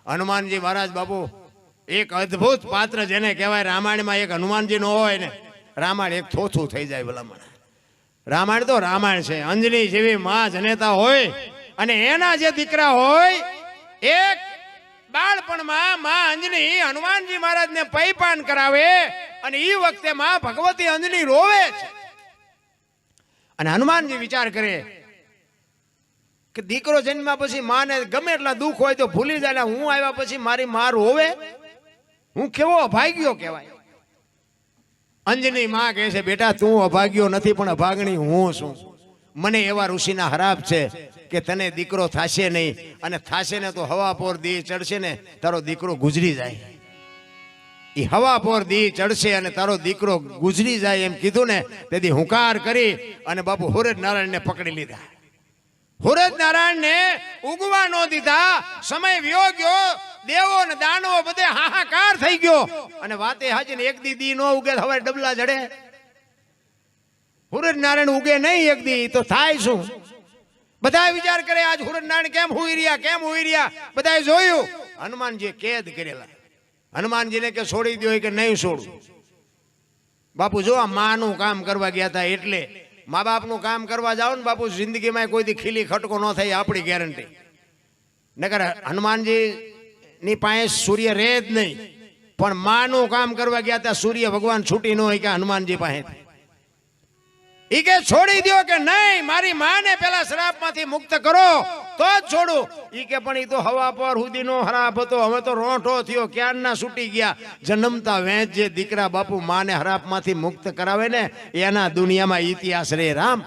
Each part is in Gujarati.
હનુમાનજી મહારાજ બાપુ એક અદ્ભુત પાત્ર જેને કહેવાય. રામાયણમાં એક હનુમાનજી નો હોય ને રામાયણ એક થોથું થઈ જાય. ભલામણ રામાયણ તો રામાયણ છે. અંજની જેવી માં જનેતા હોય અને એના જે દીકરા હોય, એક બાળપણમાં માં અંજની હનુમાનજી મહારાજને પૈપાન કરાવે અને એ વખતે માં ભગવતી અંજની રોવે છે. અને હનુમાનજી વિચાર કરે કે દીકરો જન્મ્યા પછી માને ગમે એટલા દુઃખ હોય તો ભૂલી જાય. હું આવ્યા પછી મારી માં રોવે, હું કેવો અભાગ્યો કહેવાય. અંજની માં કહે છે, બેટા તું અભાગ્યો નથી પણ અભાગણી હું છું. મને એવા ઋષિના હરાપ છે કે તને દીકરો થાશે નહીં, અને થાશે ને તો હવા પોર દી ચડશે ને તારો દીકરો ગુજરી જાય. એ હવા પોર દી ચડશે અને તારો દીકરો ગુજરી જાય એમ કીધું ને તેથી હુંકાર કરી અને બાપુ હુરજ નારાયણને પકડી લીધા. હુરજ નારાયણને ઉગવા નો દીધા. સમય વ્યો ગયો, દેવો ને દાનવો બધે હાહાકાર થઈ ગયો. અને વાતે હાજી ને એક દી નો ઉગે હવે ડબલા જડે. હુરજ નારાયણ ઉગે નહીં એક દી તો થાય શું? બધા વિચાર કરે આજ હુરજ નારાયણ કેમ હુઈ રહ્યા, કેમ હુઈ રહ્યા. બધાએ જોયું હનુમાનજી કેદ કરેલા. હનુમાનજીને કે છોડી દો કે નહીં છોડું. બાપુ જો આ માનું કામ કરવા ગયા હતા એટલે મા બાપનું કામ કરવા જાઓ ને બાપુ જિંદગીમાં કોઈ દી ખીલી ખટકો ન થાય આપણી ગેરંટી. નકર હનુમાનજી ની પાસે સૂર્ય રહે જ નહીં, પણ માનું કામ કરવા ગયા હતા સૂર્ય ભગવાન છૂટી ન હોય કે હનુમાનજી પાસે. ઈ કે છોડી દો કે નહીં, મારી માને પેલા શ્રાપમાંથી મુક્ત કરો તો જ છોડું. ઈ કે પણ ઈ તો હવા પર સુધીનો હરાપ હતો, હવે તો રોંઠો થયો, ક્યારના છૂટી ગયા. જન્મતા વેચ જે દીકરા બાપુ માને હરાપમાંથી મુક્ત કરાવે ને એના દુનિયામાં ઇતિહાસ રે. રામ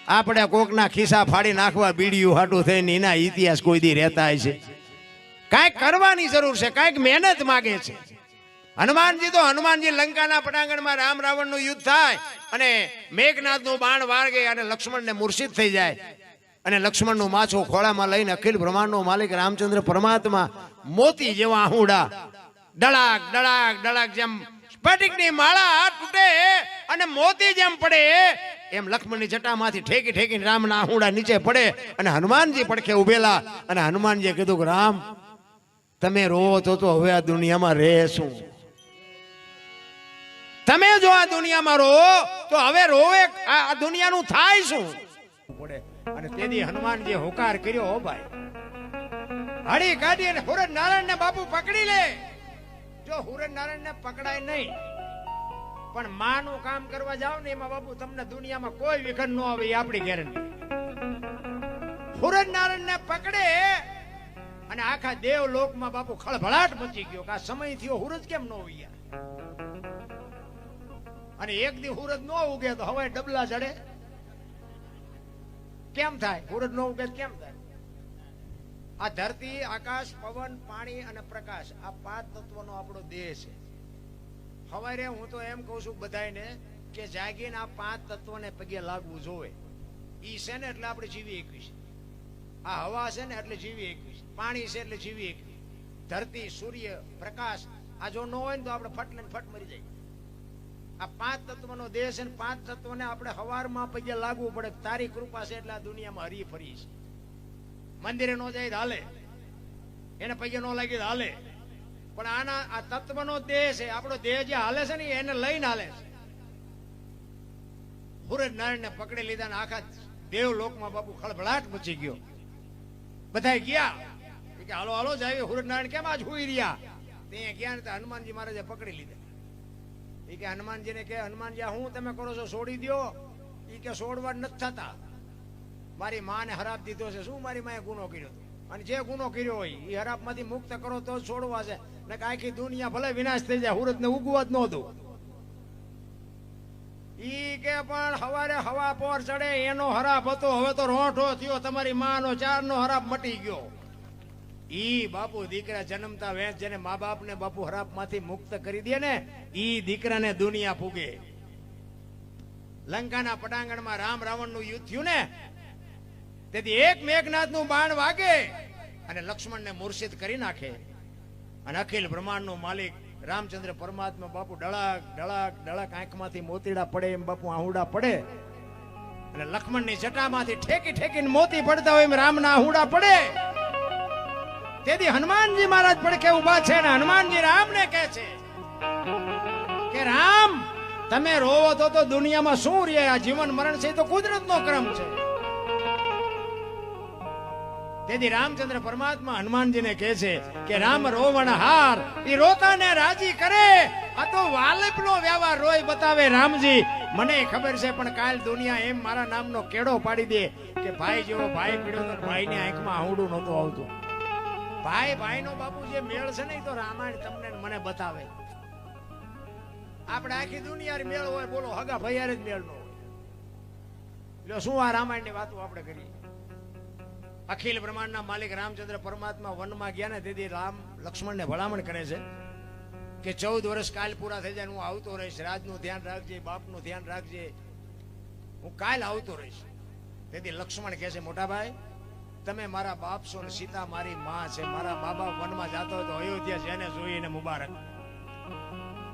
આપણે કોકના ખિસ્સા ફાડી નાખવા બીડીયું હાટું થઈને એના ઇતિહાસ કોઈ દી રહેતા છે. કાંઈક કરવાની જરૂર છે, કાંઈક મહેનત માગે છે. હનુમાનજી લંકાના પટાંગણમાં રામ રાવણનું યુદ્ધ થાય અને મેઘનાથનું બાણ વાગે અને લક્ષ્મણને મૂર્છિત થઈ જાય. અને લક્ષ્મણનું માછું ખોળામાં લઈને અખિલ બ્રહ્માંડનો માલિક રામચંદ્ર પરમાત્મા મોતી જેવા આહુડા ડળાક ડળાક ડળાક જેમ સ્ફટિકની માળા તૂટે અને મોતી જેમ પડે એમ લક્ષ્મણની જટામાંથી ઠેકી ઠેકીને રામના આહુડા નીચે પડે. અને હનુમાનજી પડખે ઉભેલા અને હનુમાનજીએ કીધું કે રામ તમે રોવો તો હવે આ દુનિયામાં રહે શું? તમે જો આ દુનિયામાં રો તો હવે રોવે આ દુનિયાનું થાય શું? પડે. અને તેથી હનુમાનજી હુંકાર કર્યો, હો ભાઈ હળી કાઢી અને હુરજ નારાયણને બાપુ પકડી લે. જો હુરજ નારાયણને પકડાય નહીં પણ માનું કામ કરવા જાવ ને એમાં બાપુ તમને દુનિયામાં કોઈ વિઘન ન આવે, એ આપણી ગેરંટી. હુરજ નારાયણને પકડે અને આખા દેવલોકમાં બાપુ ખળભળાટ મચી ગયો કે આ સમય થયો, હુરજ કેમ ન ઉગ્યા? અને એક દી હુરજ નો ઉગે તો હવે ડબલા ચડે. કેમ થાય? હુરજ નો ઉગે કેમ થાય? આ ધરતી, આકાશ, પવન, પાણી અને પ્રકાશ, આ 5 તત્વનો આપણો દેહ છે. હવારે હું તો એમ કહું છું બધાને કે જાગીને આ 5 તત્વને પગે લાગવું જોવે. ઈ છે ને એટલે આપણે જીવી 21. આ હવા છે ને એટલે જીવી 21. પાણી છે એટલે જીવી 21. ધરતી, સૂર્ય, પ્રકાશ આ જો ન હોય ને તો આપણે ફટ લઈને ફટ મરી જાય. આ 5 તત્વનો દેહ છે ને 5 તત્વને આપણે હવારમાં પગે લાગવું પડે. તારી કૃપા છે એટલે આ દુનિયામાં હરી ફરી છે. મંદિરે નો જાય હાલે, એને પગે નો લાગી હાલે, પણ આના આ તત્વનો દેહ છે. આપણો દેહ જે હાલે છે ને એને લઈને હાલે છે. હુરજ નારાયણને પકડી લીધા ને આખા દેવલોકમાં બાપુ ખળભળાટ મચી ગયો. બધા ગયા કે હાલો હાલો જાય. હુરજ નારાયણ કેમ આજ હુઈ રહ્યા? ત્યાં ગયા ને હનુમાનજી મહારાજે પકડી લીધા. એ કે હનુમાનજીને કે હનુમાનજી હું તમે કરો છો છોડી દો. એ કે છોડવા નથી થતા, મારી માને હરાપ દીધો છે. શું મારી માએ ગુનો કર્યો હતો? અને જે ગુનો કર્યો હોય એ હરાપમાંથી મુક્ત કરો તો જ છોડવા છે, ને આખી દુનિયા ભલે વિનાશ થઈ જાય, હુરજને ઉગવા જ ન દો. ઈ કે પણ હવારે હવા પોર ચડે એનો હરાપ હતો, હવે તો રોંઠો થયો. તમારી માનો 4નો હરાપ મટી ગયો. ઈ બાપુ દીકરા જન્મતા વેચ જેને મા બાપ ને બાપુ હરાપ માંથી મુક્ત કરી દે ને ઈ દીકરાને દુનિયા પૂગે. લંકાના પટાંગણમાં રામ રાવણ નું યુદ્ધ થયું ને તેથી એક મેઘનાથ નું બાણ વાગે અને લક્ષ્મણને મૂર્છિત કરી નાખે. અને અખિલ બ્રહ્માંડ નું માલિક રામચંદ્ર પરમાત્મા બાપુ ડળાક ડળાક ડળાક આંખમાંથી મોતીડા પડે એમ બાપુ આહુડા પડે. અને લક્ષ્મણની જટામાંથી ઠેકી ઠેકીને મોતી પડતા હોય એમ રામના આહુડા પડે. તેથી હનુમાનજી મહારાજ પડખે ઊભા છે ને હનુમાનજી રામને કહે છે કે રામ તમે રોવો તો દુનિયામાં શું રે? આ જીવન મરણ છે તો કુદરતનો ક્રમ છે. તેથી રામચંદ્ર પરમાત્મા હનુમાનજીને કહે છે કે રામ રોવણ હાર ઈ રોતાને રાજી કરે. આ તો વાલપનો વ્યવહાર રોય બતાવે રામજી. મને ખબર છે પણ કાલ દુનિયા એમ મારા નામનો કેડો પાડી દે કે ભાઈ જેવો ભાઈ પીડ્યો તો ભાઈની આંખમાં આહુડું નહોતું આવતું. ભાઈ ભાઈનો બાપુ જે મેળ છે ને એ તો રામાયણ તમને મને બતાવે. આપણે આખી દુનિયા મેળ હોય બોલો હગા ભૈયારે જ મેળ નો હોય. એટલે શું આ રામાયણની વાતો આપણે કરીએ? અખિલ બ્રહ્માંડના માલિક રામચંદ્ર પરમાત્મા વનમાં ગયા ને તેથી રામ લક્ષ્મણને ભલામણ કરે છે કે 14 વર્ષ કાલ પૂરા થઈ જાય હું આવતો રહીશ. રાજનું ધ્યાન રાખજે, બાપનું ધ્યાન રાખજે, હું કાલ આવતો રહીશ. તેથી લક્ષ્મણ કહે છે મોટા ભાઈ તમે મારા બાપ છો ને સીતા મારી માં છે. મારા બાબા વનમાં જતો હોય તો અયોધ્યા જેને જોઈને મુબારક.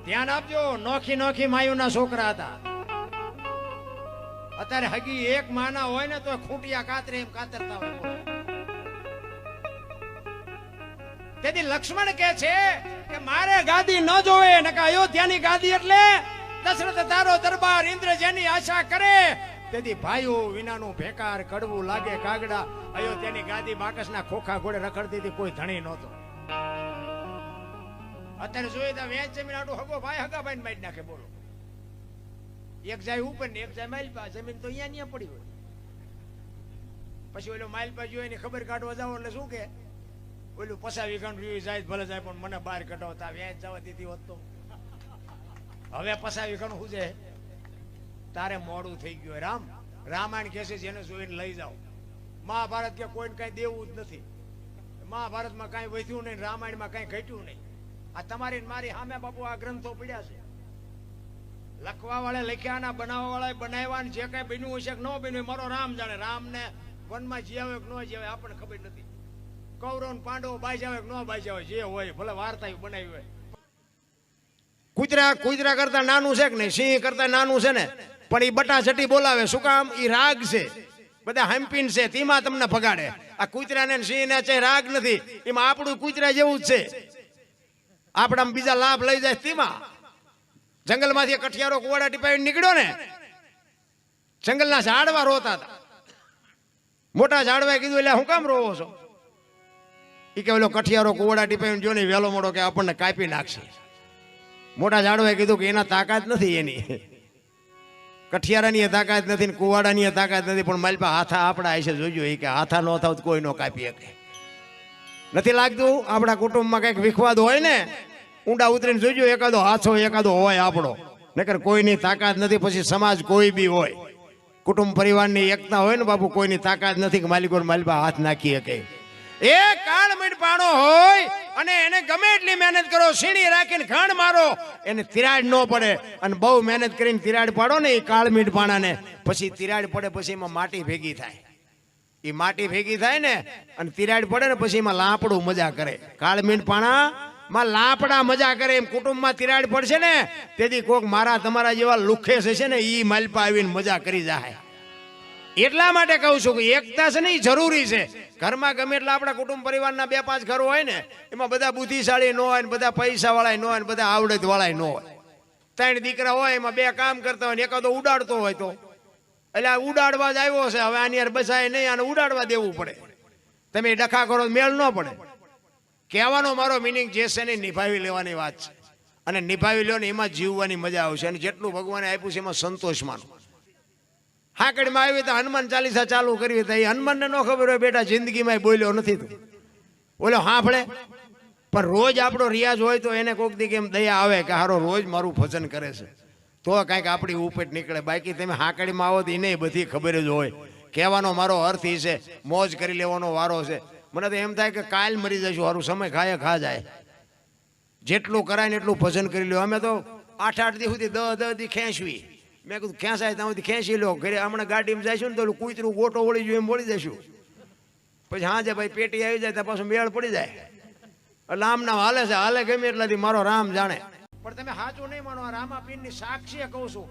ધ્યાન આપજો. નોખી નોખી માયુના છોકરા હતા. અત્યારે હગી એક માના હોય ને તો ખૂંટિયા કાતરે એમ કાતરતા હોય. તેથી લક્ષ્મણ કહે છે કે મારે ગાદી ન જોવે ને કે અયોધ્યાની ગાદી એટલે દશરથ તારો દરબાર ઇન્દ્ર જેની આશા કરે. તેથી ભાઈઓ વિનાનું ભેકાર કડવું લાગે કાગડા. અયોધ્યાની ગાદી બાકસના ખોખા ઘોડે રખડતી હતી, કોઈ ધણી નહોતો. અત્યારે જોઈએ તો વેચ જમીન આટલું હગો ભાઈ હગા ભાઈ મારી નાખે. બોલો એક જાય ઉપર ને એક જાય માઇલ પા. જમીન તો અહીંયા પડી હોય. પછી ઓલો માઇલ પા જોઈ ને ખબર કાઢવા જાવ એટલે શું કે ઓલું 50 વીઘાનું જાય ભલે જાય પણ મને બહાર કઢાવતા વેચ જવા દીધી હોત તો. હવે 50 વીઘાનું શું છે? તારે મોડું થઈ ગયું. રામ રામાયણ કહે છે જેને જોઈને લઈ જાઓ. મહાભારત કે કોઈને કઈ દેવું જ નથી. મહાભારતમાં કઈ વધ્યું નહીં, રામાયણમાં કઈ ઘટ્યું નહીં. આ તમારી મારી સામે બાપુ આ ગ્રંથો પડ્યા છે. લખવા વાળા લખ્યા, બનાવવા વાળા બનાવ્યા. જે કઈ બન્યું હશે કે ન બન્યું મારો રામ જાણે. રામને વનમાં જીવે કે ન જીવે આપણને ખબર નથી. કૌરવ પાંડવો બાજી આવે કે ન બાજી આવે, જે હોય ભલે વાર્તા બનાવી હોય. કૂતરા કરતા નાનું છે કે નહીં? સિંહ કરતા નાનું છે ને પણ એ બટા છટી બોલાવે. શું કામ? એ રાગ છે. બધા હમ્પીન છે તેમાં તમને ભગાડે. આ કૂતરાને સિંહ ને છે રાગ નથી. એમાં આપણું કૂતરા જેવું જ છે. આપણા બીજા લાભ લઈ જાય તેમાં. જંગલમાંથી કઠિયારો કુવાડા ટીપાવી નીકળ્યો ને જંગલના ઝાડવા રોતા હતા. મોટા ઝાડવાએ કીધું એટલે હું કામ રોવો છો? એ કે ઓલો કઠિયારો કુવાડા ટીપાવી જો ને વહેલો મોડો કે આપણને કાપી નાખશે. મોટા ઝાડવાએ કીધું કે એના તાકાત નથી. એની કઠિયારાની તાકાત નથી ને કુવાડાની તાકાત નથી. પણ મારી પાસે હાથા આપણા હશે જોજો. એ કે હાથા ન થાવ કોઈ નો કાપી શકે. નથી લાગતું આપણા કુટુંબમાં કઈક વિખવાદ હોય ને ઊંડા ઉતરીને જોજો એકાદો હાથો એકાદો હોય આપણો. નકર કોઈની તાકાત નથી. પછી સમાજ કોઈ બી હોય કુટુંબ પરિવારની એકતા હોય ને બાપુ કોઈની તાકાત નથી કે માલિકો માલિકા હાથ નાખી શકે. એ કાળ મીંડપાણો હોય અને એને ગમે એટલી મહેનત કરો, સીણી રાખીને ઘણ મારો, એને તિરાડ ન પડે. અને બહુ મહેનત કરીને તિરાડ પાડો ને એ કાળ મીંડપાણાને, પછી તિરાડ પડે પછી એમાં માટી ભેગી થાય. એ માટી ભેગી થાય ને અને તિરાડ પડે ને પછી એમાં લાપડું મજા કરે. કાળ મીંડપાણા માં લાપડા મજા કરે. એમ કુટુંબમાં તિરાડ પડશે ને તેથી કોક મારા તમારા જેવા લુખે છે ને ઈ માલપા આવીને મજા કરી જાય. એટલા માટે કહું છું કે એકતા છે ને એ જરૂરી છે. ઘરમાં ગમે એટલા આપણા કુટુંબ પરિવારના 2-5 ઘરો હોય ને એમાં બધા બુદ્ધિશાળી ન હોય ને બધા પૈસા વાળા ન હોય ને બધા આવડત વાળા ન હોય. 3 દીકરા હોય એમાં 2 કામ કરતા હોય ને એકાદો ઉડાડતો હોય તો એટલે આ ઉડાડવા જ આવ્યો છે. હવે આની યાર બસાય નહીં, આને ઉડાડવા દેવું પડે. તમે ડખા કરો મેળ ન પડે. કહેવાનો મારો મિનિંગ જે છે ને નિભાવી લેવાની વાત છે. અને નિભાવી લો ને એમાં જીવવાની મજા આવશે. અને જેટલું ભગવાને આપ્યું છે એમાં સંતોષ માનો. હાકડીમાં આવી તો હનુમાન ચાલીસા ચાલુ કરી તો એ હનુમાનને ન ખબર હોય બેટા જિંદગીમાં બોલ્યો નથી તું બોલો સાંભળે. પણ રોજ આપણો રિયાઝ હોય તો એને કોઈક દી કેમ દયા આવે કે હારો રોજ મારું ભજન કરે છે તો કાંઈક આપણી ઉપેટ નીકળે. બાકી તમે હાકડીમાં આવો તો એને બધી ખબર જ હોય. કહેવાનો મારો અર્થ એ છે મોજ કરી લેવાનો વારો છે. મને તો એમ થાય કે કાલ મરી જઈશું, સારું સમય ખાય ખા જાય. જેટલું કરાય ને એટલું ભજન કરી લો. અમે તો 8-8 દી સુધી 10-10 દી ખેંચવી. મેં કીધું ખેંચાય ત્યાં સુધી ખેંચી લો. ઘરે હમણાં ગાડીમાં જઈશું ને તો કૂતરું ગોટો વળી જોઈએ એમ વળી જઈશું. પછી હા જે ભાઈ પેટી આવી જાય ત્યાં પાછું મેળ પડી જાય. એટલે આમ નામ હાલે છે, હાલે ગમે એટલાથી મારો રામ જાણે. પણ તમે સાચું નહીં માનો. રામાપીરની સાક્ષીએ કહું છું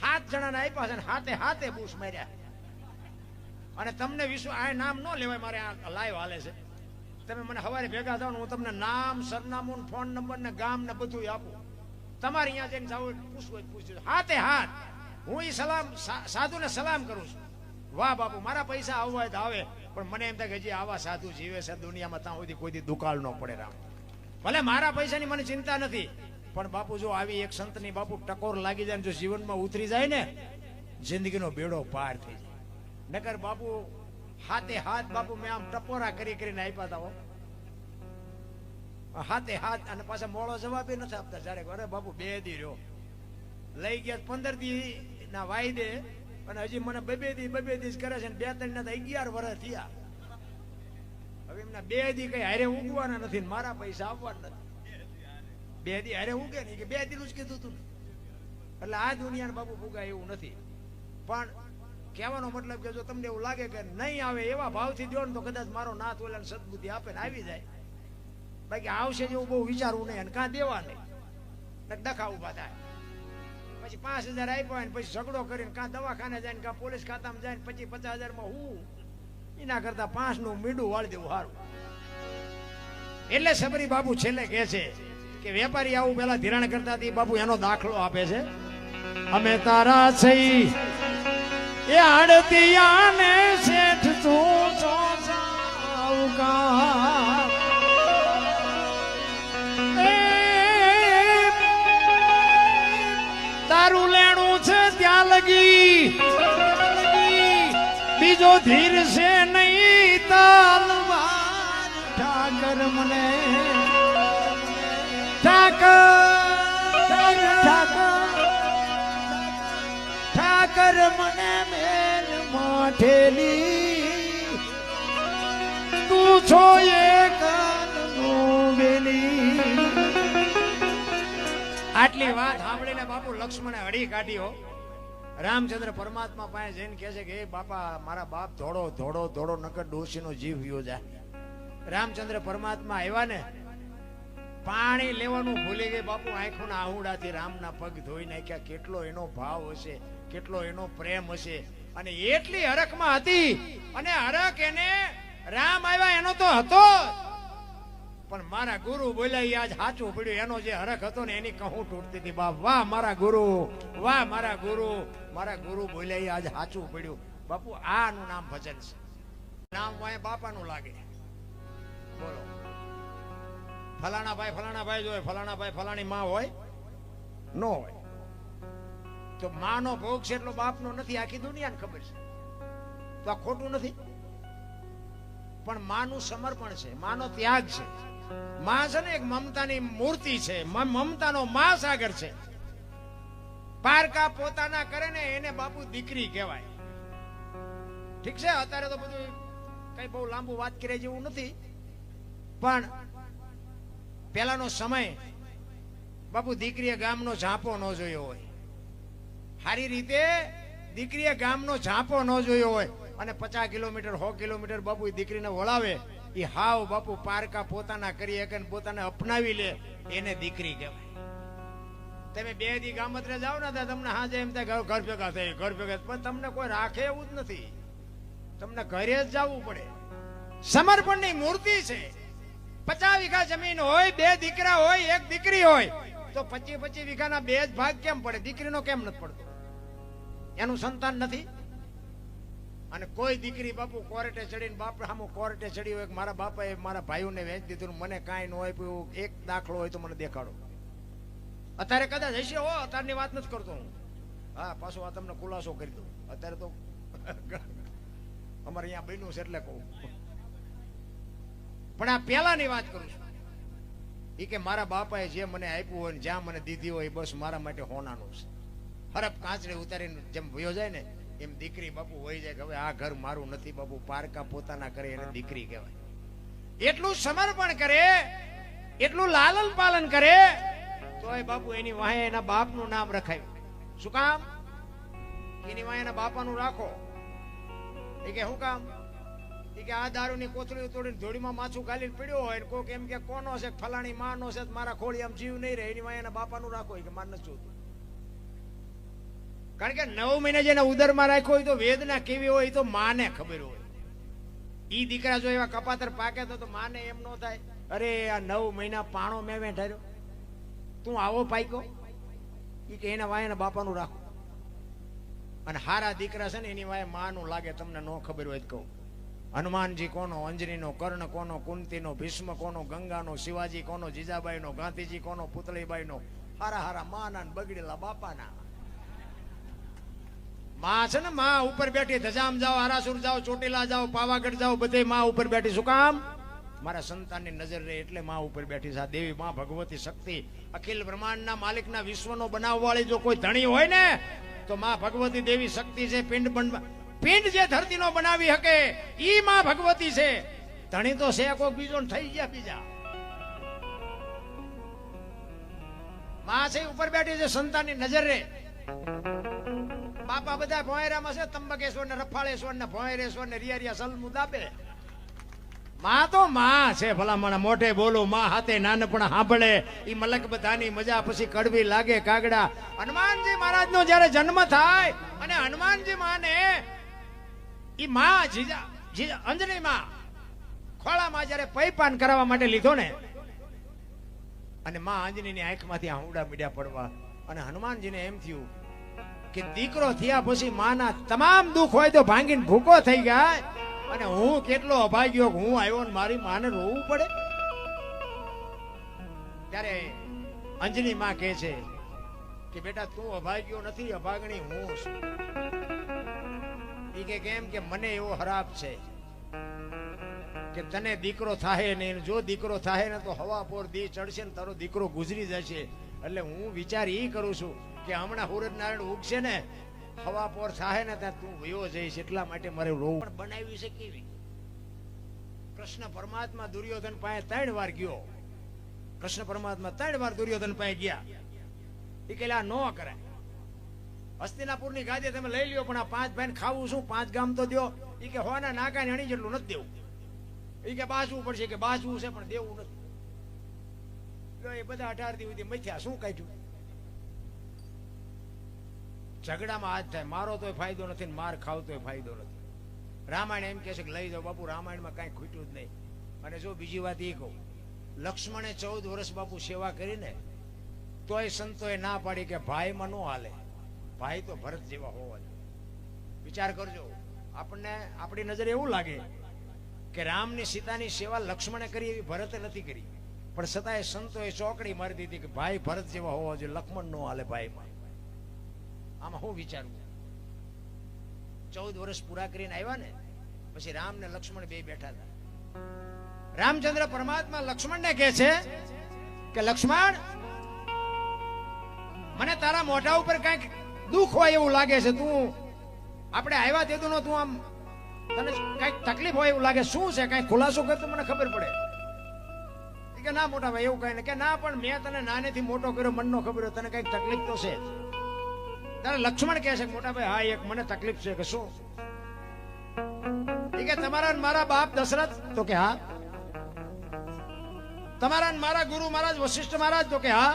7 જણાને આપ્યા છે ને હાથે હાથે બૂસ માર્યા. અને તમને વિશ્વ આ નામ ન લેવાય મારે આ લાઈવ હાલે છે. તમે મને સવારે ભેગા થાવ ને હું તમને નામ સરનામું ફોન નંબર ને ગામ ને બધું આપું. તમારે અહીંયા જઈને જાવ પૂછવું હોય પૂછજો. હાથે હાથ હું એ સલામ સાધુને સલામ કરું છું. વાહ બાપુ મારા પૈસા આવવા હોય તો આવે, પણ મને એમ થાય કે હજી આવા સાધુ જીવે છે દુનિયામાં, ત્યાં સુધી કોઈ દી દુકાળ ન પડે. રામ ભલે મારા પૈસાની મને ચિંતા નથી, પણ બાપુ જો આવી એક સંતની બાપુ ટકોર લાગી જાય ને જો જીવનમાં ઉતરી જાય ને, જિંદગીનો બેડો પાર થઈ જાય. નકર બાપુ હાથે હાથ બાપુ મેં આમ ટપોરા કરી કરીને આપ્યા હતા હો, હાથે હાથ. અને પાછા મોડો જવાબ નથી આપતા. જયારે અરે બાપુ 2 દી રહ્યો લઈ ગયા 15 દી ના વાયદે, અને હજી મને 2 દી કરે છે. 2-3 ના 11 વર્ષ થયા. હવે એમના 2 દી કઈ હારે ઉગવાના નથી, મારા પૈસા આવવાના નથી. 2 દી હારે ઉગે નહીં કે 2 દી નું જ કીધું તું. એટલે આ દુનિયાને બાપુ ભૂગાય એવું નથી. પણ કહેવાનો મતલબ કે જો તમને એવું લાગે કે નહીં આવે એવા ભાવથી દો ને તો કદાચ મારો નાથ ઓલાને સદબુદ્ધિ આપે ને આવી જાય. બાકી આવશે જેવું બહુ વિચારવું નહીં, અને કાં દેવા નહીં, ડખા ઉભા થાય. પછી 5000 આપ્યા હોય ને પછી ઝઘડો કરીને કાં દવાખાને જાય ને કાં પોલીસ ખાતામાં જાય ને પછી 50,000 માં હું એના કરતા 5 નું મીંડું વાળી દેવું સારું. એટલે સબરી બાપુ છેલ્લે કહે છે કે વેપારી આવું પેલા ધિરાણ કરતા હતી બાપુ, એનો દાખલો આપે છે. અમે તારા થઈ એ આડતિયાને શેઠ તું છો સાવકાર, તારું લેણું છે ત્યાં લગી, બીજો ધીર છે નહીં તાલવાર. ઠાકર મને ઠાકર મને મેલ માઠેલી, તું છો એક વેલી. આટલી વાત સાંભળીને બાપુ લક્ષ્મણે હળી કાઢ્યો. રામચંદ્ર પરમાત્મા પાસે જઈને કહે છે કે હે બાપા મારા બાપ ધોડો ધોડો ધોડો નકર ડોશીનો જીવ વિયો જાય. રામચંદ્ર પરમાત્મા આવ્યા ને પાણી લેવાનું ભૂલી ગઈ બાપુ. આંખોના આહુડાથી રામના પગ ધોઈ નાખ્યા. કેટલો એનો ભાવ હશે, કેટલો એનો પ્રેમ હશે. અને એટલી હરખમાં હતી, અને હરખ એને રામ આવ્યા એનો તો હતો, પણ મારા ગુરુ બોલ્યા એ આજ સાચું પડ્યું. એનો જે હરખ હતો ને એની કહું તૂટતી હતી. બાપ વાહ મારા ગુરુ, વાહ મારા ગુરુ. મારા ગુરુ બોલ્યા એ આજ સાચું પડ્યું. બાપુ આનું નામ ભજન છે. નામ વાય બાપાનું લાગે. બોલો ફલાણા ભાઈ જોય, ફલાણા ભાઈ ફલાણી માં હોય ન હોય તો માનો ભોગ છે એટલો બાપનો નથી. આખી દુનિયાને ખબર છે. તો આ ખોટું નથી, પણ માનું સમર્પણ છે, માનો ત્યાગ છે. માં છે ને એક મમતાની મૂર્તિ છે, મમતાનો મહાસાગર છે. પારકા પોતાના કરે ને એને બાપુ દીકરી કહેવાય. ઠીક છે, અત્યારે તો બધું કઈ બહુ લાંબુ વાત કરે જેવું નથી, પણ પેલાનો સમય બાપુ દીકરીએ ગામનો ઝાંપો ન જોયો હોય. સારી રીતે દીકરીએ ગામનો ઝાંપો ન જોયો હોય, અને 50 કિલોમીટર 100 કિલોમીટર બાપુ દીકરીને વળાવે. એ હાવ બાપુ પારકા પોતાના કરી શકે ને પોતાને અપનાવી લે, એને દીકરી કહેવાય. તમે 2 દી ગામત્રે જાઓ ને તમને હાજે એમ થાય ઘર ભેગા થાય, ઘર ભેગા, પણ તમને કોઈ રાખે એવું જ નથી. તમને ઘરે જ જવું પડે. સમર્પણની મૂર્તિ છે. 50 વીઘા જમીન હોય, 2 દીકરા હોય, 1 દીકરી હોય, તો 25 વીઘાના 2 જ ભાગ કેમ પડે? દીકરીનો કેમ નથી પડતો? એનું સંતાન નથી. અને કોઈ દીકરી બાપુ કોર્ટે ચડીને બાપ સામું કોર્ટે ચડી હોય મારા બાપાએ મારા ભાઈઓને વેચી દીધું, મને કાંઈ ન આપ્યું, એક દાખલો હોય તો મને દેખાડો. અત્યારે કદાચ હશે હો, અત્યારની વાત નથી કરતો હું. હા, પાછો આ તમને ખુલાસો કરી દઉં. અત્યારે તો અમારે અહીંયા બન્યું છે એટલે કહું, પણ આ પહેલાની વાત કરું છું. એ કે મારા બાપાએ જે મને આપ્યું હોય ને જ્યાં મને દીધી હોય બસ મારા માટે હોનાનું છે. હરફ કાંચડે ઉતારીને જેમ વયો જાય ને એમ દીકરી બાપુ હોય જાય કે હવે આ ઘર મારું નથી બાપુ. પારકા પોતાના કરે એને દીકરી કહેવાય. એટલું સમર્પણ કરે, એટલું લાલન પાલન કરે, તોય બાપુ એની વાહે એના બાપનું નામ રખાયું. શું કામ? એની વાહે એના બાપાનું રાખો. એ કે શું કામ? એ કે આ દારૂની કોથળી તોડીને ધોળીમાં માછું ગાલીને પડ્યો હોય, કોક એમ કે કોનો છે, ફલાણી માનો છે, મારા ખોળી આમ જીવ નહીં રહે, એની વાહે એના બાપાનું રાખો. કે માર નથી જોતું. કારણ કે 9 મહિને જેને ઉદરમાં રાખ્યો હોય તો વેદના કેવી હોય તો માને ખબર હોય. ઈ દીકરા જો એવા કપાતર પાકે તો માને એમ ન થાય, અરે આ 9 મહિના પાણો મેં ઠાર્યો, તું આવો પાક્યો. ઈ કે એના વાયના બાપાનું રાખો. અને હારા દીકરા છે ને એની વાય માનું લાગે. તમને ન ખબર હોય તો કહું, હનુમાનજી કોનો, અંજનીનો, કર્ણ કોનો, કુંતીનો, ભીષ્મ કોનો, ગંગાનો, શિવાજી કોનો, જીજાબાઈનો, ગાંધીજી કોનો, પુતળીબાઈનો. હારા હારા માના બગડેલા બાપાના. માં છે ને, માં ઉપર બેઠી, ધજામ જાઓ, આરાસુર જાઓ, ચોટીલા જાઓ, પાવાગઢ જાઓ, બધે માં ઉપર બેઠી. શું કામ? મારા સંતાનની નજર રહે એટલે માં ઉપર બેઠી છે. આ દેવી માં ભગવતી શક્તિ, અખિલ બ્રહ્માંડના માલિકના વિશ્વનો બનાવવાળી જો કોઈ ધણી હોય ને તો માં ભગવતી દેવી શક્તિ છે. પિંડ જે ધરતીનો બનાવી શકે ઈ માં ભગવતી છે. ધણી તો છે કોઈ બીજો થઈ ગયા બીજા. માં છે ઉપર બેઠી છે, સંતાનની નજર રે. બાપા બધા ભોંયરામાં છે, તંબકેશ્વર ને રફાળેશ્વર ને ભોંયરેશ્વર ને રિયારિયા સલમું દાબે. માં તો માં છે. ભલામણ મોઢે બોલું, માં હાથે નાનપણ સાંભળે. ઈ મલક બધાની મજા પછી કડવી લાગે કાગડા. હનુમાનજી મહારાજ નો જયારે જન્મ થાય અને હનુમાનજી માને ઈ માં જીજા અંજની માં ખોળામાં જયારે પૈપાન કરાવવા માટે લીધો ને, અને માં અંજની ની આંખમાંથી આહુડા મીડ્યા પડવા, અને હનુમાનજીને એમ થયું કે દીકરો થયા પછી માના તમામ દુઃખ હોય તો ભાંગીને ભૂકો થઈ ગયા, અને હું કેટલો અભાગ્યો, હું આવ્યો ને મારી માને રોવું પડે. ત્યારે અંજની માં કહે છે કે બેટા તું અભાગ્યો નથી, અભાગણી હું છું. ઈ કે કેમ? કે મને એવો હરાપ છે કે તને દીકરો થાય ને, જો દીકરો થાય ને તો હવા પોર દી ચડશે ને તારો દીકરો ગુજરી જશે. એટલે હું વિચાર ઈ કરું છું કે હમણાં સૂરજ નારાયણ ઉગશે ને, હવા પોર થાય ને ત્યાં તું વયો જઈશ, એટલા માટે મારે રોવું. પણ બનાવી છે કેવી? કૃષ્ણ પરમાત્મા દુર્યોધન પાસે 3 વાર ગયો. કૃષ્ણ પરમાત્મા 3 વાર દુર્યોધન પાસે ગયા. એ કે આ નો કરાય, હસ્તિનાપુરની ગાદી તમે લઈ લ્યો, પણ આ 5 ભાઈને ખાવું શું, 5 ગામ તો દો. એ કે હોના નાકા હણી જેટલું નથી દેવું. એ કે બાજવું પડશે, કે બાજવું છે પણ દેવું નથી. એ બધા 18 દી સુધી મથ્યા. શું કાઢ્યું? ઝઘડામાં હાથ થાય, મારો તોય ફાયદો નથી ને માર ખાવ તોય ફાયદો નથી. રામાયણ એમ કે છે કે લઈ જાઓ બાપુ, રામાયણમાં કઈ ખૂટ્યું જ નહીં. અને જો બીજી વાત એ કહું, લક્ષ્મણે 14 વર્ષ બાપુ સેવા કરીને તોય સંતોએ ના પાડી કે ભાઈમાં નો હાલે, ભાઈ તો ભરત જેવા હોવા જોઈએ. વિચાર કરજો, આપણને આપણી નજરે એવું લાગે કે રામની સીતાની સેવા લક્ષ્મણે કરી એવી ભરતે નથી કરી, પણ છતાંય સંતોએ ચોકડી મારી દીધી કે ભાઈ ભરત જેવા હોવા જોઈએ, લક્ષ્મણ નો હાલે ભાઈમાં. આમાં હું વિચારું, 14 વર્ષ પૂરા કરીને આવ્યા ને પછી રામ ને લક્ષ્મણ બે બેઠા હતા. રામચંદ્ર પરમાત્મા લક્ષ્મણ ને કહે છે કે લક્ષ્મણ, મને તારા મોઢા ઉપર કઈક દુઃખ હોય એવું લાગે છે. તું આપણે આવ્યા તે તું આમ તને કઈક તકલીફ હોય એવું લાગે. શું છે? કઈક ખુલાસો કર તો મને ખબર પડે. કે ના મોટા ભાઈ એવું કઈ ને, કે ના પણ મેં તને નાનેથી મોટો કર્યો, મનનો ખબર હોય, તને કઈક તકલીફ તો છે. ત્યારે લક્ષ્મણ કહે છે મોટા ભાઈ હા એક મને તકલીફ છે. કે શું? કે તમારા મારા બાપ દશરથ? તો કે હા. તમારા મારા ગુરુ મહારાજ વશિષ્ઠ મહારાજ? તો કે હા.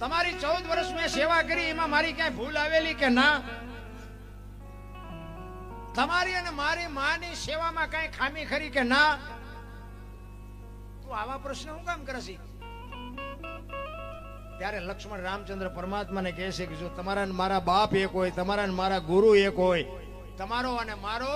તમારી 14 વર્ષ મેં સેવા કરી, એમાં મારી ક્યાંય ભૂલ આવેલી કે ના? તમારી અને મારી માની સેવામાં કઈ ખામી ખરી કે ના? તું આવા પ્રશ્ન હું કામ કરે છે? ત્યારે લક્ષ્મણ રામચંદ્ર પરમાત્માને કહે છે કે જો તમારા મારા બાપ એક હોય, તમારા મારા ગુરુ એક હોય, તમારો અને મારો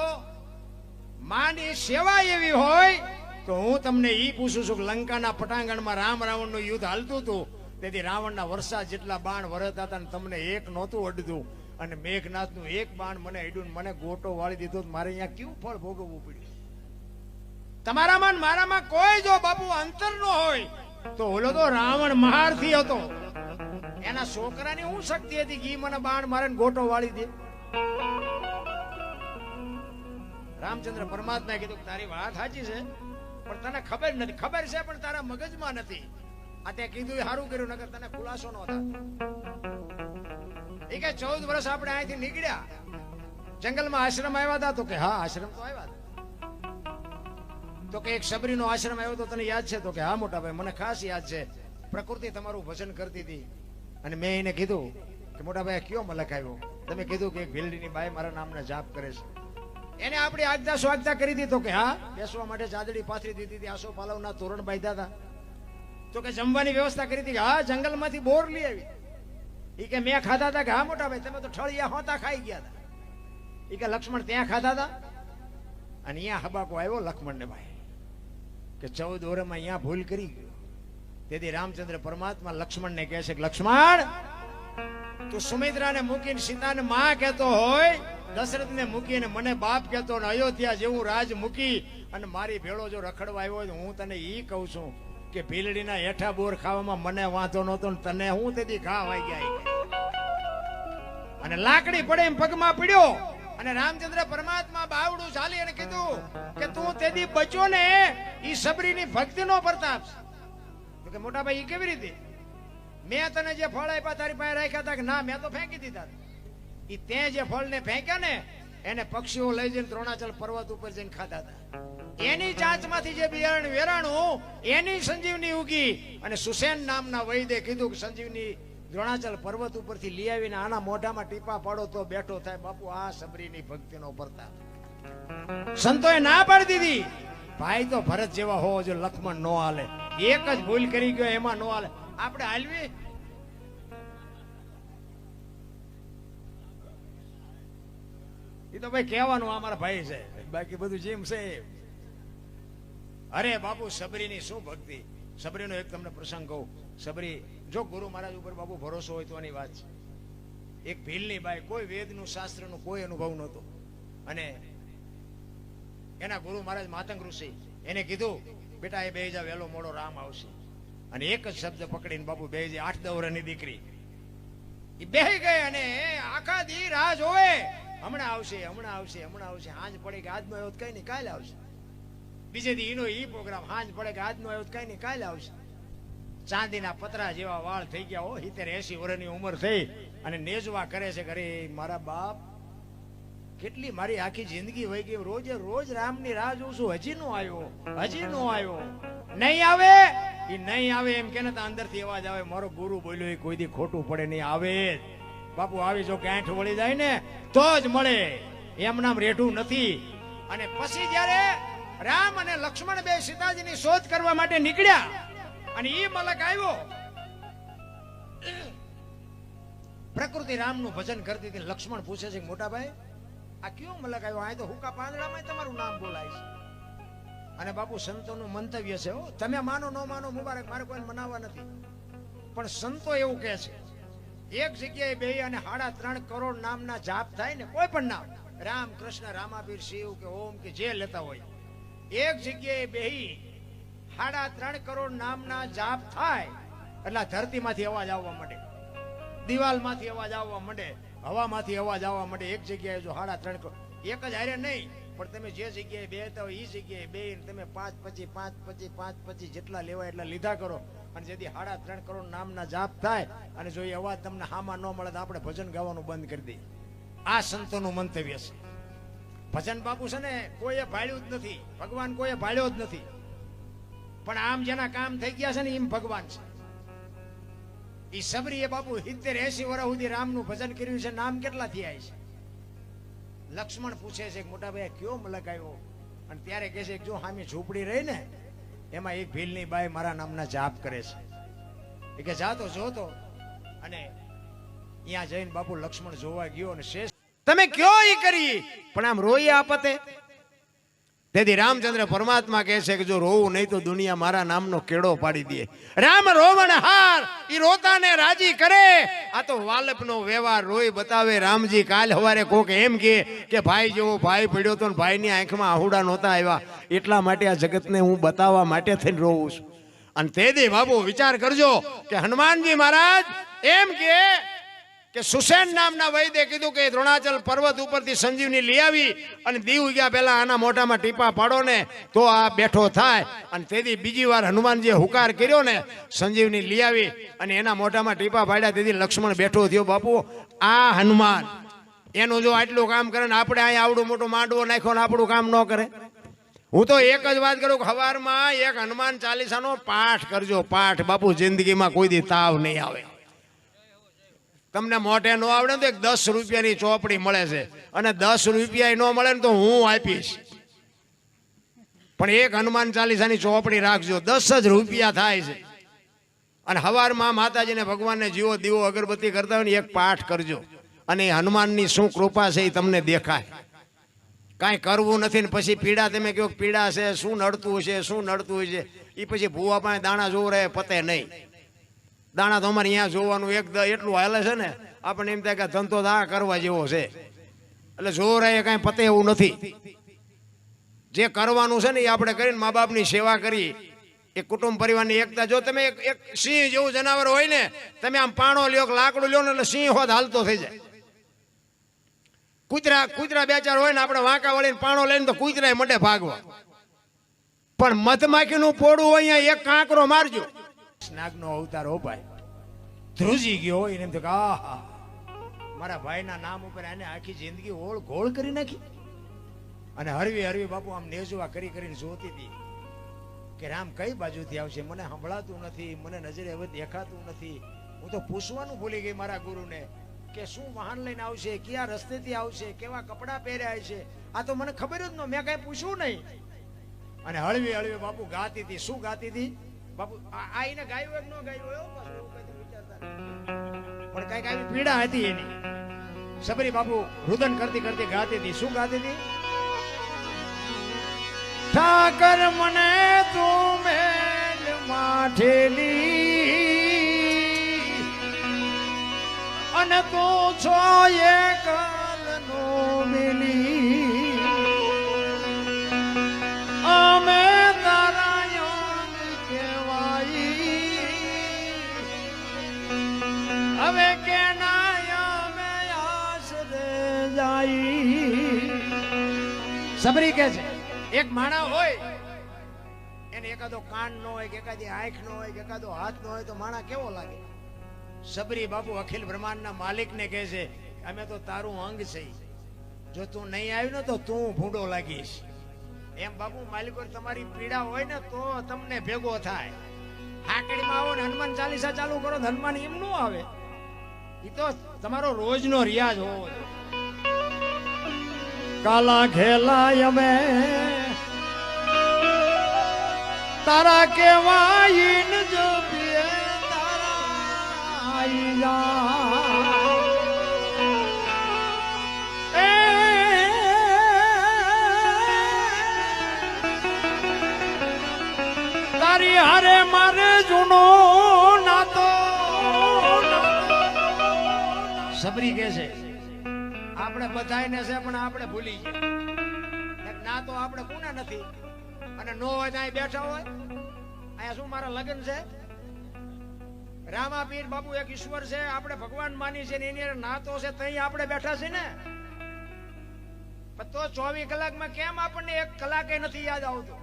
માની સેવા એવી હોય તો હું તમને ઈ પૂછું છું કે લંકાના પટાંગણમાં રામ રાવણનું યુદ્ધ હાલતું હતું, તેથી રાવણના વર્ષા જેટલા બાણ વરતા હતા, તમને એક નહોતું અડધું, અને મેઘનાથનું એક બાણ મને અડ્યું, મને ગોટો વાળી દીધો, મારે અહીંયા કેવું ફળ ભોગવવું પડ્યું. તમારામાં મારામાં કોઈ જો બાપુ અંતર ન હોય તો ઓલો તો રાવણ મહારથી હતો, એના છોકરાની શું શક્તિ હતી કે મને બાણ મારે ગોટો વાળી દે? રામચંદ્ર પરમાત્માએ કીધું તારી વાત સાચી છે, પણ તને ખબર નથી. ખબર છે પણ તારા મગજમાં નથી. આ તે કીધું એ સારું કર્યું, નકર તને ખુલાસો ન થાય. એ કે 14 વર્ષ આપણે અહીંથી નીકળ્યા, જંગલમાં આશ્રમ આવ્યા હતા? તો કે હા આશ્રમ તો આવ્યા હતા. તો કે એક સબરીનો આશ્રમ આવ્યો તો તને યાદ છે? તો કે હા મોટા ભાઈ મને ખાસ યાદ છે. પ્રકૃતિ તમારું ભજન કરતી હતી અને મેં એને કીધું કે મોટા ભાઈ કયો મલક આવ્યો? તમે કીધું કે એક ભીલડીની બાઈ મારા નામના જાપ કરે છે. એને આપણી આજ્ઞા સ્વાગતા કરી હતી તો કે હા બેસવા માટે ચાદડી પાથરી દીધી હતી, આસો પાલવના તોરણ બાંધ્યા હતા. તો કે જમવાની વ્યવસ્થા કરી હતી કે હા જંગલમાંથી બોર લઈ આવી. એ કે મેં ખાધા હતા કે હા મોટા ભાઈ તમે તો ઠળિયા હોતા ખાઈ ગયા હતા. એ કે લક્ષ્મણ ત્યાં ખાધા હતા અને અહીંયા હબાકો આવ્યો લક્ષ્મણને ભાઈ કે 14 વર્ષમાં અહીંયા ભૂલ કરી ગયો. તેથી રામચંદ્ર પરમાત્મા લક્ષ્મણને કહે છે કે લક્ષ્મણ તું સુમિત્રાને મૂકીને સીતાને માં કહેતો હોય, દશરથને મૂકીને મને બાપ કહેતો ને અયોધ્યા જેવું રાજ મૂકી અને મારી ભેળો જો રખડવા આવ્યો હોય હું તને ઈ કહું છું કે ભીલડીના હેઠા બોર ખાવામાં મને વાંધો નહોતો ને તને હું તેથી ઘા વાઈ ગયા. અને લાકડી પડે એમ પગમાં પડ્યો અને રામચંદ્ર પરમાત્મા બાવડું ચાલી અને કીધું કે તું તેથી બચ્યો ને ઈ સબરીની ભક્તિનો પ્રતાપ છે. કે મોટા ભાઈ ઈ કેવી રીતે? મેં તને જે ફળ આપ્યા તારી પાસે રાખ્યા હતા કે ના મેં તો ફેંકી દીધા. ઈ તે જે ફળને ફેંક્યા ને એને પક્ષીઓ લઈ જઈને દ્રોણાચલ પર્વત ઉપર જઈને ખાતા હતા. એની ચાંચમાંથી જે બિયારણ વેરાણું એની સંજીવની ઉગી અને સુસેન નામના વૈદ્ય કીધું કે સંજીવની દ્રોણાચલ પર્વત ઉપરથી લઈ આવીને આના મોઢામાં ટીપા પાડો તો બેઠો થાય. બાપુ આ સબરીની ભક્તિનો પ્રતાપ. સંતોએ ના પાડી દીધી. ભાઈ તો ભરત જેવા હોવો જો લક્ષ્મણ નો હાલે. એક જ ભૂલ કરી ગયો એમાં નો હાલે. આપણે હાલવી એ તો ભાઈ કહેવાનું અમારા ભાઈ છે, બાકી બધું જેમ છે. અરે બાપુ સબરીની શું ભક્તિ. સબરીનો એક તમને પ્રસંગ કહું. સબરી જો ગુરુ મહારાજ ઉપર બાપુ ભરોસો હોય તો આની વાત છે. એક ભીલની બાઈ, કોઈ વેદનું શાસ્ત્રનું કોઈ અનુભવ નહોતો અને એના ગુરુ મહારાજ માતંગ ઋષિ એને કીધું બેટા એ બેહી જા વહેલો મોડો રામ આવશે. અને એક જ શબ્દ પકડીને બાપુ બેહી જાય. 8-10 વર્ષની દીકરી એ બેહી ગઈ અને આખા દી રાહ જોવે હમણાં આવશે હમણાં આવશે હમણાં આવશે. હાંજ પડે કે આજનો આવ્યો કઈ નહીં કાલે આવશે. બીજે દી એનો ઈ પ્રોગ્રામ. હાંજ પડે કે આજનો આવ્યો કઈ નહીં કાલે આવશે. ચાંદીના પતરા જેવા વાળ થઈ ગયા હો. 70-80 વર્ષની ઉંમર થઈ અને નેજવા કરે છે. અરે મારા બાપ કેટલી મારી આખી જિંદગી વહી ગઈ. રોજે રોજ રામની રાહ જોઉં છું. હજી નો આવ્યો હજી નો આવ્યો. નહીં આવે એ નહીં આવે એમ કે અંદરથી અવાજ આવે મારો ગુરુ બોલ્યો એ કોઈ દી ખોટું પડે નહીં આવે. બાપુ આવી જો ગાંઠ વળી જાય ને તો જ મળે, એમ નામ રેઠું નથી. અને પછી જયારે રામ અને લક્ષ્મણ બે સીતાજીની શોધ કરવા માટે નીકળ્યા અને ઈ મલક આવ્યો. પ્રકૃતિ રામનું ભજન કરતી હતી. લક્ષ્મણ પૂછે છે મોટા ભાઈ આ કયો મલક આવ્યો? આ તો હુકા પાંદડામાં તમારું નામ બોલાય છે. અને બાપુ સંતોનું મંતવ્ય છે હો, તમે માનો ન માનો મુબારક, મારે કોઈ મનાવવા નથી. પણ સંતો એવું કહે છે એક જગ્યાએ બેહી અને 3.5 કરોડ નામના જાપ થાય ને, કોઈ પણ નામ રામ કૃષ્ણ રામાબીર શિવ કે ઓમ કે જે લેતા હોય, એક જગ્યાએ બેહી 3.5 કરોડ નામના જાપ થાય એટલે ધરતીમાંથી અવાજ આવવા માંડે, દિવાલમાંથી અવાજ આવવા માંડે, હવામાંથી અવાજ આવવા માંડે. એક જગ્યાએ જો 3.5 કરોડ એક જ હારે નહીં પણ તમે જે જગ્યાએ બેહતા હોય એ જગ્યાએ બેહીને તમે 5-25 જેટલા લેવાય એટલા લીધા કરો. અને જેથી 3.5 કરોડ નામના જાપ થાય અને જો એ અવાજ તમને હામાં ન મળે તો આપણે ભજન ગાવાનું બંધ કરી દઈએ. આ સંતોનું મંતવ્ય છે. ભજન બાપુ છે ને કોઈએ ભાળ્યું જ નથી, ભગવાન કોઈએ ભાળ્યો જ નથી. પણ આમ જેના કામ થઈ ગયા છે ને એમ ભગવાન છે. એ સબરીએ બાપુ 70-80 વર્ષ સુધી રામનું ભજન કર્યું છે. નામ કેટલા થયા છે? લક્ષ્મણ પૂછે છે મોટા ભાઈ કયો મલક આવ્યો? અને ત્યારે કહે છે જો સામે ઝૂંપડી રહી ને એમાં એક ભીલની બાઈ મારા નામના જાપ કરે છે. એ કે જાતો જોતો અને ત્યાં જઈને બાપુ લક્ષ્મણ જોવા ગયો અને શેષ તમે કયો ઈ કરી પણ આમ રોઈ આપતે. તેથી રામચંદ્ર પરમાત્મા કહે છે કે જો રોવું નહીં તો દુનિયા મારા નામનો કેળો પાડી દે. રામ રોવણ હાર ઈ રોતાને રાજી કરે. આ તો વાલપનો વ્યવહાર રોઈ બતાવે રામજી. કાલ હવારે કોક એમ કે ભાઈ જેવો ભાઈ પડ્યો તો ભાઈની આંખમાં આહુડા નહોતા આવ્યા એટલા માટે આ જગતને હું બતાવવા માટે થઈને રોવું છું. અને તેથી બાબુ વિચાર કરજો કે હનુમાનજી મહારાજ એમ કે સુસેન નામના વૈદ્ય કીધું કે દ્રોણાચલ પર્વત ઉપરથી સંજીવની લઈ આવી અને દીવ ગયા પહેલા આના મોઢામાં ટીપા પાડો ને તો આ બેઠો થાય. અને તેથી બીજી વાર હનુમાનજીએ હુકાર કર્યો ને સંજીવની લઈ આવી અને એના મોઢામાં ટીપા પાડ્યા. તેથી લક્ષ્મણ બેઠો થયો. બાપુ આ હનુમાન એનું જો આટલું કામ કરે ને આપણે અહીંયા આવડું મોટું માંડવો નાખ્યો ને આપણું કામ ન કરે. હું તો એક જ વાત કરું કે સવારમાં એક હનુમાન ચાલીસાનો પાઠ કરજો. પાઠ બાપુ જિંદગીમાં કોઈ દી તાવ નહીં આવે. તમને મોઢે ન આવડે ને તો એક 10 રૂપિયાની ચોપડી મળે છે અને 10 રૂપિયા ન મળે ને તો હું આપીશ, પણ એક હનુમાન ચાલીસાની ચોપડી રાખજો, 10 જ રૂપિયા થાય છે. અને હવારમાં માતાજીને ભગવાનને જીવો દીવો અગરબત્તી કરતા હોય ને એક પાઠ કરજો, અને હનુમાનની શું કૃપા છે એ તમને દેખાય. કાંઈ કરવું નથી ને પછી પીડા તમે કહો પીડા છે, શું નડતું હશે, શું નડતું હશે, એ પછી ભૂવા પાસે દાણા જોવું રહે પતે નહીં. દાણા તો અમારે અહીંયા જોવાનું એટલું હાલે છે ને, આપણને એમ થાય કે ધંધો દા કરવા જેવો છે, એટલે જોર એ કાંઈ પતે એવું નથી. જે કરવાનું છે ને એ આપણે કરીને મા બાપની સેવા કરી, એક કુટુંબ પરિવારની એકતા. જો તમે એક સિંહ જેવું જનાવર હોય ને, તમે આમ પાણો લ્યો લાકડું લ્યો ને એટલે સિંહ હોત હાલતો થઈ જાય. કૂતરા બે ચાર હોય ને આપણે વાંકા વળીને પાણો લઈને તો કૂતરાય મઢે ભાગવા, પણ મધમાખીનું પોડું હોય અહીંયા એક કાંકરો મારજો, નાગનો અવતાર હો ભાઈ, ધ્રુજી ગયો હોય ને એમ તો આહા મારા ભાઈના નામ ઉપર એને આખી જિંદગી ઓળ ગોળ કરી નાખી. અને હરવી બાપુ આમ નેજવા કરીને જોતી હતી કે રામ કઈ બાજુથી આવશે, મને સંભળાતું નથી, મને નજરે હવે દેખાતું નથી. હું તો પૂછવાનું ભૂલી ગઈ મારા ગુરુને કે શું વાહન લઈને આવશે, કયા રસ્તેથી આવશે, કેવા કપડાં પહેર્યા છે, આ તો મને ખબર જ ન, મેં કઈ પૂછ્યું નહીં. અને હળવી બાપુ ગાતી હતી. શું ગાતી હતી બાપુ? આ એને ગાયું એક ન ગાયું પણ કઈક આવી પીડા હતી એની. સબરી બાપુ રુદન કરતી ગાતી હતી. શું ગાતી હતી? ઠાકર મને તું મેલ માઠેલી અને તું છો એકલનો મિલી, અમે તારા યોગ કહેવાઈ, હવે કેના અમે આશરે જાય. સબરી કે છે એક માણા હોય એને એકાદો કાન નો હોય, એકાદી આંખ નો હોય, એકાદો હાથ નો હોય તો માણા કેવો લાગે? સબરી બાપુ અખિલ બ્રહ્માંડના માલિક ને કહે છે અમે તો તારું અંગ છે, જો તું નહીં આવ્યું ને તો તું ભૂંડો લાગીશ. એમ બાપુ માલિકો તમારી પીડા હોય ને તો તમને ભેગો થાય. હાકડીમાં આવો ને હનુમાન ચાલીસા ચાલુ કરો, હનુમાન એમ નું આવે, એ તો તમારો રોજનો રિયાઝ હોવો જોઈએ. કાલા ખેલા અમે તારા કેવાય ન જો પીએ તારા આઈ જા એ તારી હારે મારે જૂનો નાતો. સબરી કે છે આપણે બધાને છે પણ આપણે ભૂલી ગયા. ના તો આપણે કોના નથી અને નો હોય ત્યાં બેઠા હોય. અહીંયા શું મારા લગ્ન છે, રામાપીર બાપુ એક ઈશ્વર છે, આપણે ભગવાન માની છે, એની ના તો છે ત્યાં આપણે બેઠા છે ને. તો 24 કલાકમાં કેમ આપણને 1 કલાકે નથી યાદ આવતું?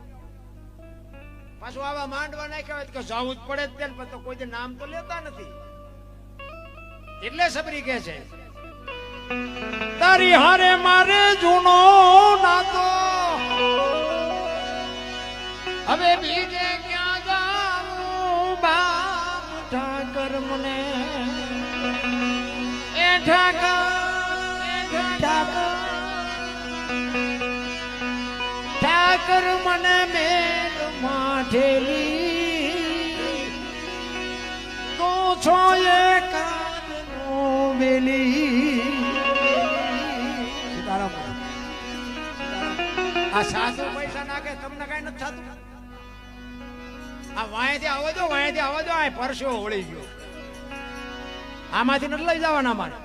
પાછું આવા માંડવા નાખ્યા હોય કે જવું જ પડે જ પણ તો કોઈ નામ તો લેતા નથી. એટલે સબરી કે છે તારી હારે મારે જૂનો નાતો, હવે બીજે ક્યાં જાઉં બાપ ઠાકર મને એ ઠાકર મને મેલ માઠેલી તું છો એ કાનનો મેલી. આ સાસુ પૈસા નાખે તમને કઈ નથી થતું. આ વાંયથી આવો દો આ પરસો વળી ગયો, આમાંથી નથી લઈ જવાના મારે.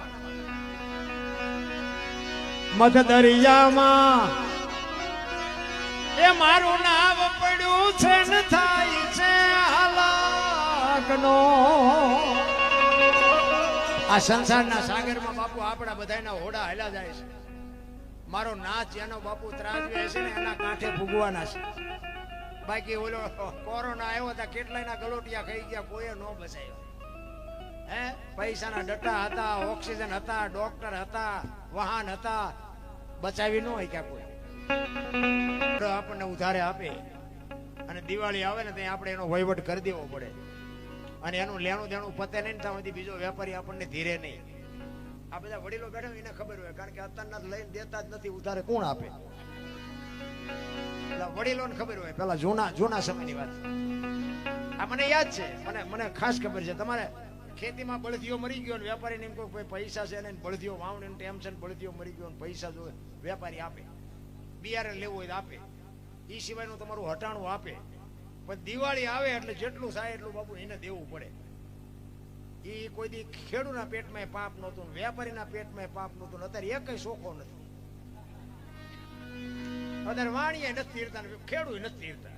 મધ દરિયામાં એ મારું નામ પડ્યું છે ને થાય છે હાલાકનો. આ સંસારના સાગરમાં બાપુ આપણા બધાના હોડા હેલા જાય છે. મારો નાચ એનો બાપુ ત્રાજવે છે ને એના કાંઠે ભૂગવાના છે. બાકી ઓલો કોરોના આવ્યો હતા કેટલાયના ગલોટિયા ખાઈ ગયા, કોઈએ નો બચાવ્યો. હે પૈસાના ડટ્ટા હતા, ઓક્સિજન હતા, ડોક્ટર હતા, વાહન હતા, બચાવી ન હોય ક્યાં કોઈ. આપણને ઉધારે આપે અને દિવાળી આવે ને ત્યાં આપણે એનો વહીવટ કરી દેવો પડે અને એનું લેણું દેણું પતે નહીં ત્યાં બીજો વેપારી આપણને ધીરે નહીં. આ બધા વડીલો બેઠા હોય એને ખબર હોય, કારણ કે અત્યારના લઈને દેતા જ નથી, ઉધારે કોણ આપે? વડીલોને ખબર હોય, પેલા જૂના સમયની વાત. આ મને યાદ છે, મને ખાસ ખબર છે. તમારે ખેતીમાં બળદીઓ મરી ગયો ને વેપારીને એમ કોઈ પૈસા છે ને બળદીઓ વાવણીનું ટેન્શન, બળદીઓ મરી ગયો ને પૈસા જો વેપારી આપે, બિયારણ લેવું હોય તો આપે, એ સિવાયનું તમારું હટાણું આપે. પણ દિવાળી આવે એટલે જેટલું થાય એટલું બાપુ એને દેવું પડે. એ કોઈ દી ખેડૂના પેટમાં પાપ નહોતું, વેપારીના પેટમાં પાપ નહોતું. અત્યારે એકય શોખો નથી. અત્યારે વાણીએ નથી તીરતા, ખેડૂ નથી તીરતા.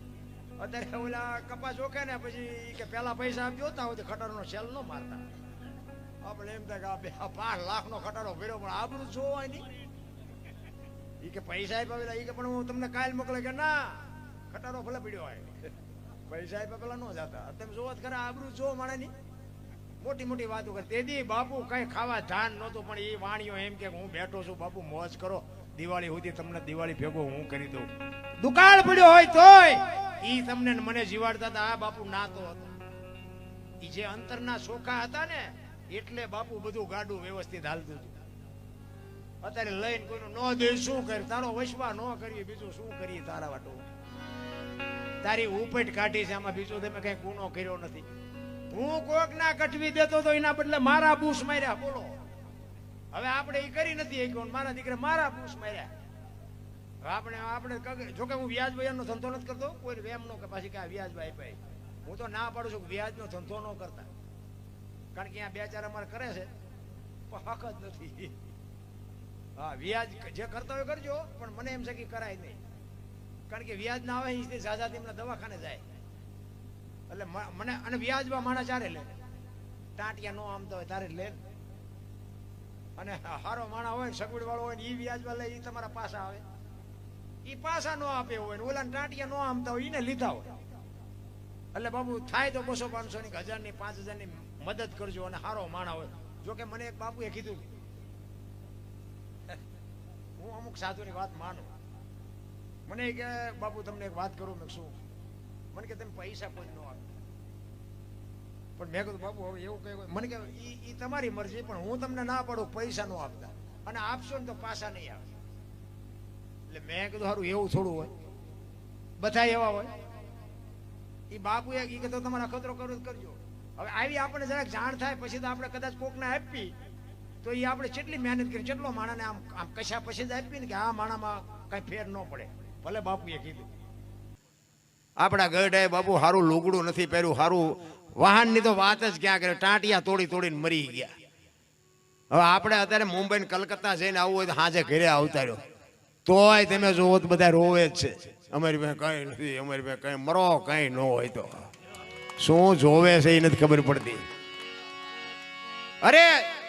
અત્યારે ઓલા કપાસ ઓકે ને પછી કે પેલા પૈસા આપ જોતા હોય તો ખટારો સેલ ન મારતા. આપણે એમ થાય કે 5 લાખનો ખટારો ભર્યો, પણ આબરૂ જોવાય નહીં. એ કે પૈસા આપ્યા, એ કે પણ હું તમને કાલ મોકલે કે ના, ખટારો ભલે પીડ્યો હોય, પૈસા આપ્યા પેલા ન જતા. તમે જોવો જ ખરા, આબરૂ જો માણે ની મોટી મોટી વાતો કરે. તેથી બાપુ કઈ ખાવા ધાન નહોતું, પણ એ વાણીઓ એમ કે હું બેઠો છું બાપુ, મોજ કરો, દિવાળી સુધી તમને દિવાળી ભેગો હું કરી દઉં. દુકાળ પડ્યો હોય તોય ઈ તમને મને જીવાડતા હતા. આ બાપુ નાતો હતો. ઈ જે અંતરના સોખા હતા ને એટલે બાપુ બધું ગાડું વ્યવસ્થિત હાલતું હતું. અત્યારે લઈને કોઈનું ન દે શું કરે, તારો વસવા ન કરીએ, બીજું શું કરીએ? તારા વાટો તારી ઉપેટ કાઢી છે, આમાં બીજું તમે કઈ ગુનો કર્યો નથી. હું કોક ના કટવી દેતો તો એના બદલે મારા બૂસ માર્યા. બોલો, હવે આપણે એ કરી નથી, મારા દીકરા મારા બૂસ માર્યા. આપણે જોકે હું વ્યાજ નો ધંધો નથી કરતો, કોઈ વેમ નો કે પાછી કે વ્યાજ ભાઈ, હું તો ના પાડું છું કે વ્યાજ નો ધંધો ન કરતા. કારણ કે અહીંયા 2-4 અમારે કરે છે, પણ હક જ નથી. હા, વ્યાજ જે કરતા હોય કરજો, પણ મને એમ છે કે કરાય નહીં. કારણ કે વ્યાજ ના આવે એ ઝાઝાથી એમના દવાખાને જાય. એટલે મને અને વ્યાજમાં માણસ ચારે લે, ટાંટિયા નો આમતા હોય તારે લે, અને હારો માણા હોય સગવડ વાળો હોય ને એ વ્યાજમાં લે, એ તમારા પાસા આવે. એ પાસા નો આપે હોય ને ઓલા ટાંટિયા નો આમતા હોય એને લીધા હોય. એટલે બાબુ થાય તો 200-500 ની 1000 ની 5000 ની મદદ કરજો, અને હારો માણા હોય. જોકે મને એક બાપુએ કીધું, હું અમુક સાધુની વાત માનું. મને કે બાપુ તમને એક વાત કરું. મેં શું? મને કે તમે પૈસા કોઈ ન આપે. પણ મેં કીધું બાપુ હવે એવું કઈ, મને કે એ તમારી મરજી, પણ હું તમને ના પાડું પૈસા નો આપતા, અને આપશો ને તો પાછા નહીં આવે. એટલે મેં કીધું સારું એવું થોડું હોય, બધા એવા હોય. એ બાપુ એ કીધું તમારે ખતરો કરવો કરજો. હવે આવી આપણે જરાક જાણ થાય પછી તો આપણે કદાચ કોકને આપી તો એ આપણે કેટલી મહેનત કરી, કેટલો માણાને આમ કશા પછી જ આપી ને કે આ માણામાં કઈ ફેર ન પડે. ભલે બાપુએ કીધું. આપણા ગઢાએ બાપુ સારું લુગડું નથી પહેર્યું, સારું વાહન ની તો વાત જ ક્યાં કરે, ટાંટિયા તોડીને મરી ગયા. હવે આપણે અત્યારે મુંબઈ ને કલકત્તા જઈને આવવું હોય તો હાજે ઘરે આવતા રહ્યો, તોય તમે જોવો તો બધા રોવે જ છે. અમારી પાસે કઈ નથી, અમારી પાસે કઈ મરો કઈ ન હોય તો શું જોવે છે એ નથી ખબર પડતી. અરે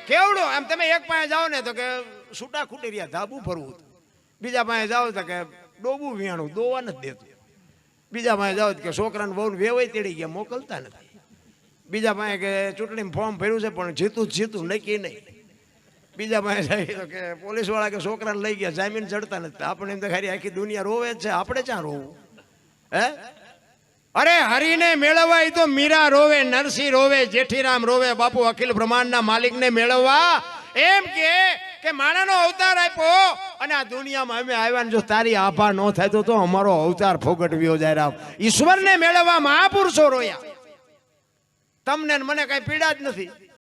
કેવડો આમ તમે એક પાસે જાઓ ને તો કે છૂટા ખૂટી રહ્યા, ધાબુ ફરવું. બીજા પાસે જાઓ તો કે ડોબું વિયાણું દોવા નથી દેતું. બીજા પાસે જાઓ કે છોકરાને બહુ વેવાય તેડી ગયા, મોકલતા નથી. બીજા પાસે કે ચૂંટણીમાં ફોર્મ ભર્યું છે પણ જીતું નક્કી નહીં. બીજા પાસે જાય તો કે પોલીસ વાળા કે છોકરાને લઈ ગયા, જામીન ચડતા નથી. આપણે એમ તો ખરી આખી દુનિયા રોવે જ છે, આપણે ક્યાં રોવું? હે અરે હરીને મેળવવા એ તો મીરા રોવે, નરસિંહ રોવે, જેઠીરામ રોવે. બાપુ અખિલ બ્રહ્માંડના માલિકને મેળવવા એમ કે માણાનો અવતાર આપ્યો, અને આ દુનિયામાં અમે આવ્યા ને જો તારી આભા ન થાય તો અમારો અવતાર ફોગટવ્યો જાય. રામ ઈશ્વરને મેળવવા મહાપુરુષો રોયા. તમને મને કઈ પીડા જ નથી.